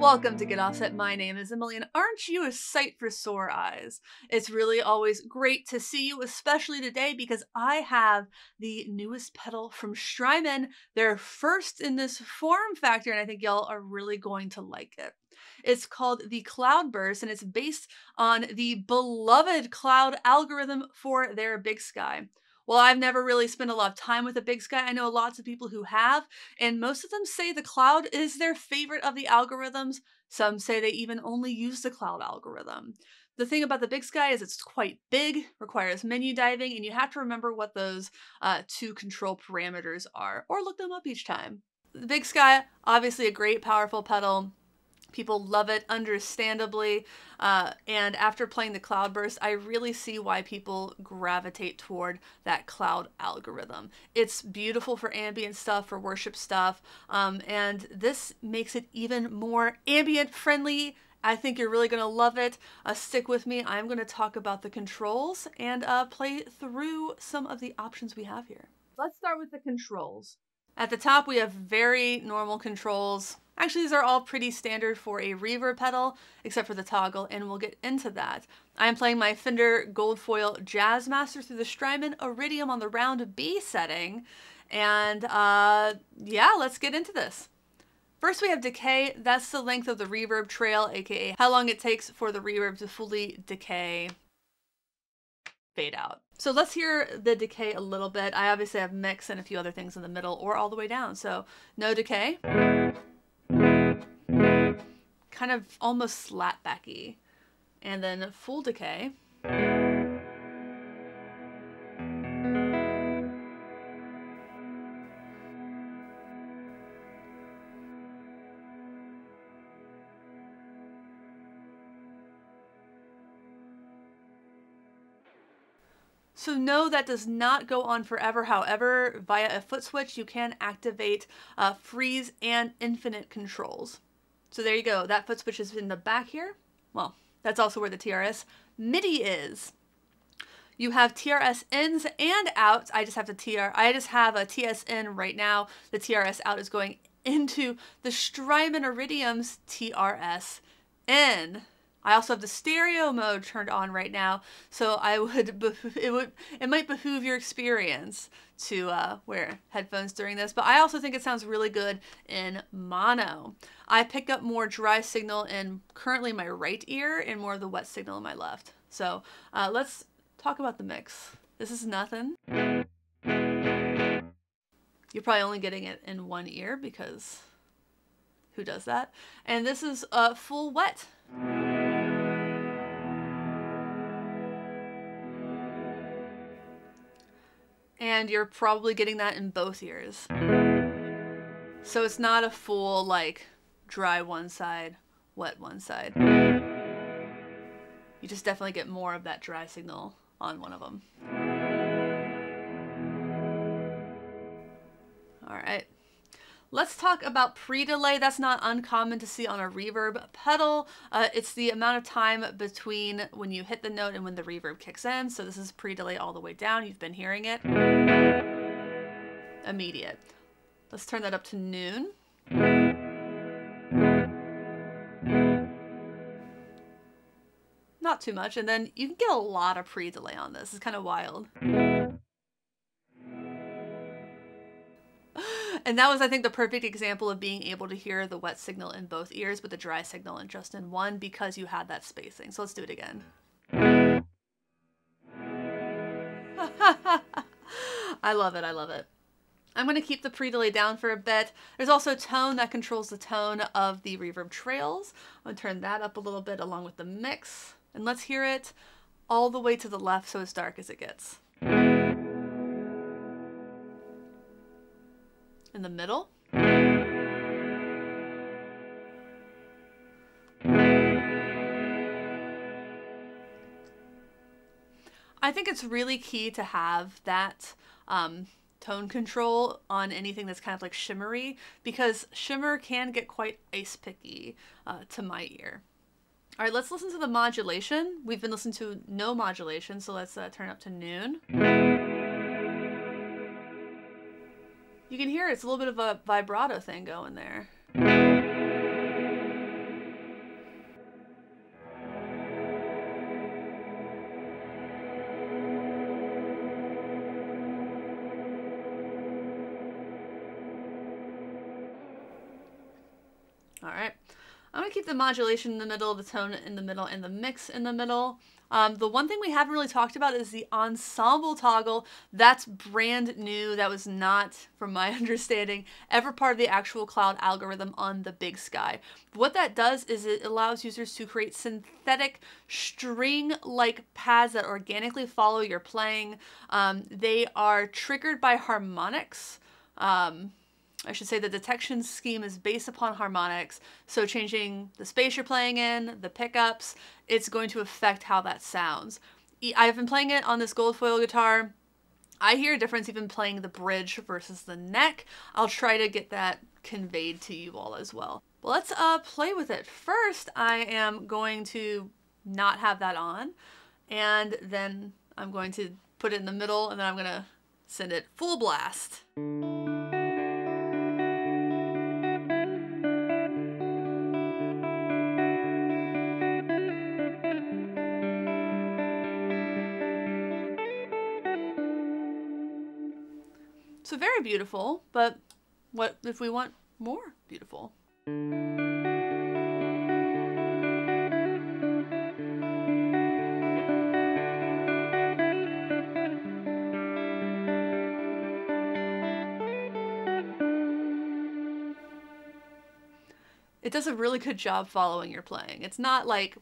Welcome to Get Offset. My name is Emily, and aren't you a sight for sore eyes? It's really always great to see you, especially today because I have the newest pedal from Strymon. They're first in this form factor, and I think y'all are really going to like it. It's called the Cloudburst, and it's based on the beloved Cloud algorithm for their Big Sky. Well, I've never really spent a lot of time with a Big Sky. I know lots of people who have, and most of them say the Cloud is their favorite of the algorithms. Some say they even only use the Cloud algorithm. The thing about the Big Sky is it's quite big, requires menu diving, and you have to remember what those two control parameters are, or look them up each time. The Big Sky, obviously a great, powerful pedal. People love it, understandably, and after playing the Cloudburst, I really see why people gravitate toward that Cloud algorithm. It's beautiful for ambient stuff, for worship stuff, and this makes it even more ambient friendly. I think you're really going to love it. Stick with me. I'm going to talk about the controls and play through some of the options we have here. Let's start with the controls. At the top, we have very normal controls. Actually, these are all pretty standard for a reverb pedal, except for the toggle, and we'll get into that. I'm playing my Fender Gold Foil Jazzmaster through the Strymon Iridium on the round B setting, and yeah, let's get into this. First, we have Decay. That's the length of the reverb trail, aka how long it takes for the reverb to fully decay, fade out. So let's hear the decay a little bit. I obviously have mix and a few other things in the middle or all the way down. So no decay. Kind of almost slapbacky. And then full decay. So no, that does not go on forever. However, via a foot switch, you can activate freeze and infinite controls. So there you go. That foot switch is in the back here. Well, that's also where the TRS MIDI is. You have TRS ins and outs. I just have a TS in right now. The TRS out is going into the Strymon Iridium's TRS in. I also have the stereo mode turned on right now, so it might behoove your experience to wear headphones during this, but I also think it sounds really good in mono. I pick up more dry signal in currently my right ear and more of the wet signal in my left. So let's talk about the mix. This is nothing. You're probably only getting it in one ear because who does that? And this is full wet. And you're probably getting that in both ears. So it's not a full, like, dry one side, wet one side. You just definitely get more of that dry signal on one of them. All right. Let's talk about pre-delay. That's not uncommon to see on a reverb pedal. It's the amount of time between when you hit the note and when the reverb kicks in. So this is pre-delay all the way down. You've been hearing it. Immediate. Let's turn that up to noon. Not too much. And then you can get a lot of pre-delay on this. It's kind of wild. And that was, I think, the perfect example of being able to hear the wet signal in both ears, but the dry signal in just in one because you had that spacing. So let's do it again. I love it. I love it. I'm going to keep the pre-delay down for a bit. There's also tone that controls the tone of the reverb trails. I'm going to turn that up a little bit along with the mix. And let's hear it all the way to the left so as dark as it gets. In the middle. I think it's really key to have that tone control on anything that's kind of like shimmery, because shimmer can get quite ice picky to my ear. All right, let's listen to the modulation. We've been listening to no modulation, so let's turn up to noon. You can hear it's a little bit of a vibrato thing going there. right. I'm going to keep the modulation in the middle, the tone in the middle, and the mix in the middle. The one thing we haven't really talked about is the ensemble toggle. That's brand new. That was not, from my understanding, ever part of the actual cloud algorithm on the Big Sky. What that does is it allows users to create synthetic string-like pads that organically follow your playing. They are triggered by harmonics. I should say the detection scheme is based upon harmonics, so changing the space you're playing in, the pickups, it's going to affect how that sounds. I've been playing it on this gold foil guitar. I hear a difference even playing the bridge versus the neck. I'll try to get that conveyed to you all as well. Well, let's play with it. First, I am going to not have that on, and then I'm going to put it in the middle, and then I'm going to send it full blast. So very beautiful, but what if we want more beautiful? It does a really good job following your playing. It's not like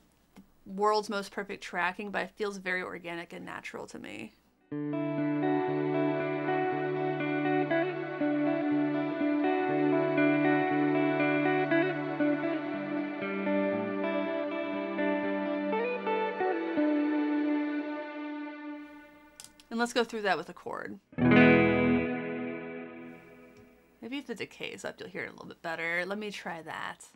world's most perfect tracking, but it feels very organic and natural to me. And let's go through that with a chord. Maybe if the decay is up, you'll hear it a little bit better. Let me try that.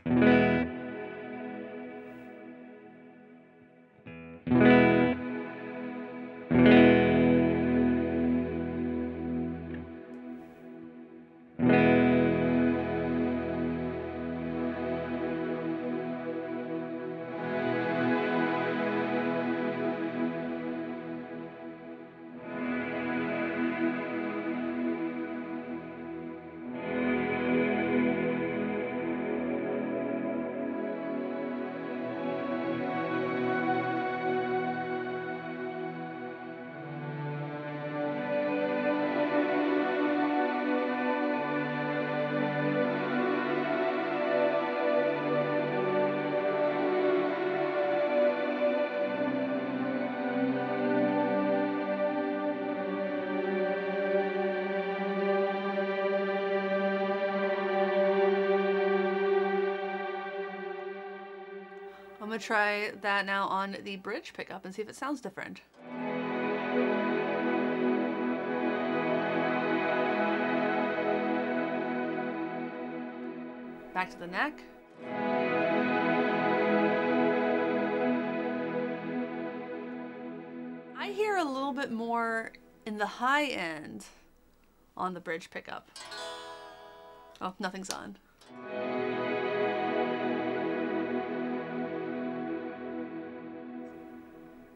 I'm gonna try that now on the bridge pickup and see if it sounds different. Back to the neck. I hear a little bit more in the high end on the bridge pickup. Oh, nothing's on.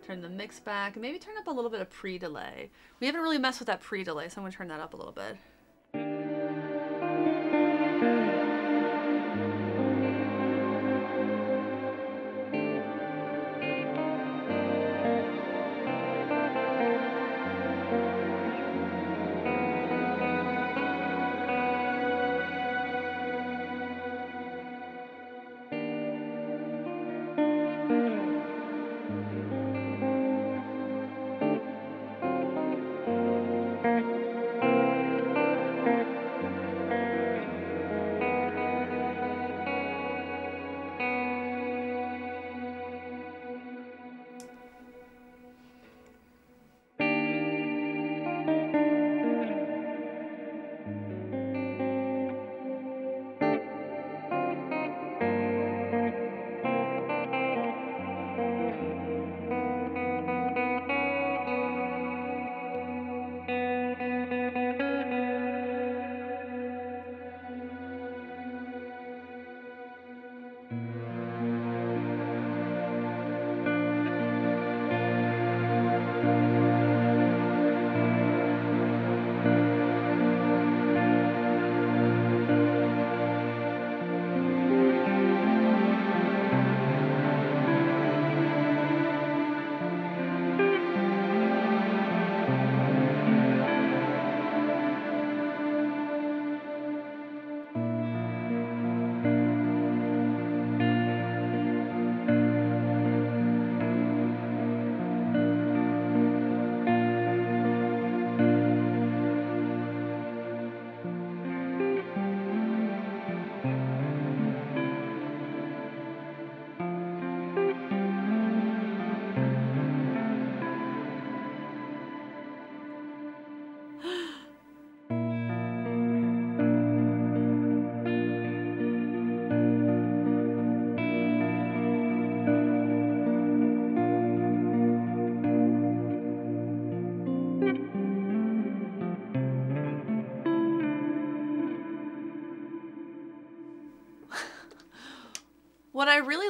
Turn the mix back, and maybe turn up a little bit of pre-delay. We haven't really messed with that pre-delay, so I'm gonna turn that up a little bit.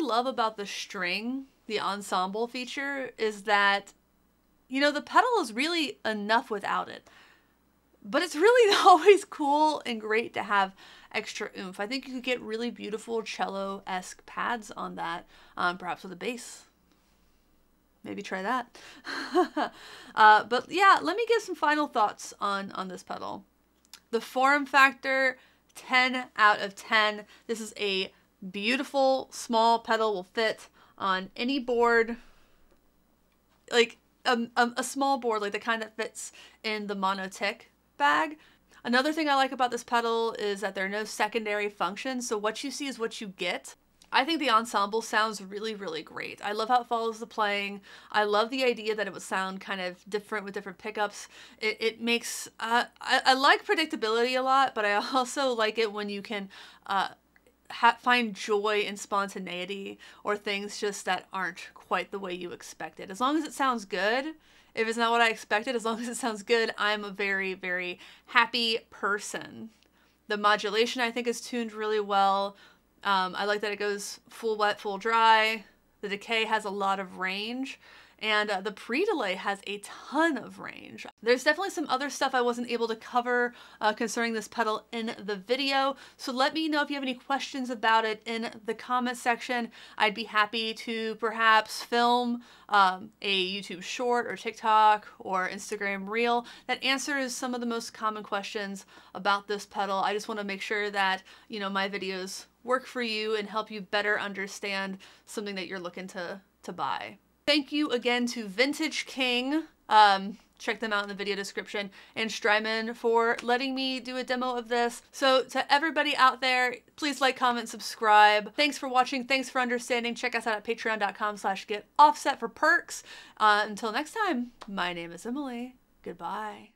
love about the string, the ensemble feature, is that, you know, the pedal is really enough without it. But it's really always cool and great to have extra oomph. I think you could get really beautiful cello-esque pads on that, perhaps with a bass. Maybe try that. But yeah, let me give some final thoughts on this pedal. The form factor, 10 out of 10. This is a beautiful small pedal, will fit on any board, like a small board, like the kind that fits in the monotic bag. Another thing I like about this pedal is that there are no secondary functions, so what you see is what you get. I think the ensemble sounds really, really great. I love how it follows the playing. I love the idea that it would sound kind of different with different pickups. It makes, I like predictability a lot, but I also like it when you can find joy in spontaneity or things just that aren't quite the way you expected. As long as it sounds good. If it's not what I expected, as long as it sounds good, I'm a very, very happy person. The modulation, I think, is tuned really well. I like that it goes full wet, full dry. The Decay has a lot of range, and the pre-delay has a ton of range. There's definitely some other stuff I wasn't able to cover concerning this pedal in the video, so let me know if you have any questions about it in the comment section. I'd be happy to perhaps film a YouTube short or TikTok or Instagram reel that answers some of the most common questions about this pedal. I just want to make sure that, you know, my videos work for you and help you better understand something that you're looking to buy. Thank you again to Vintage King, check them out in the video description, and Strymon for letting me do a demo of this. So to everybody out there, please like, comment, subscribe. Thanks for watching, thanks for understanding. Check us out at patreon.com/getoffset for perks. Until next time, my name is Emily. Goodbye.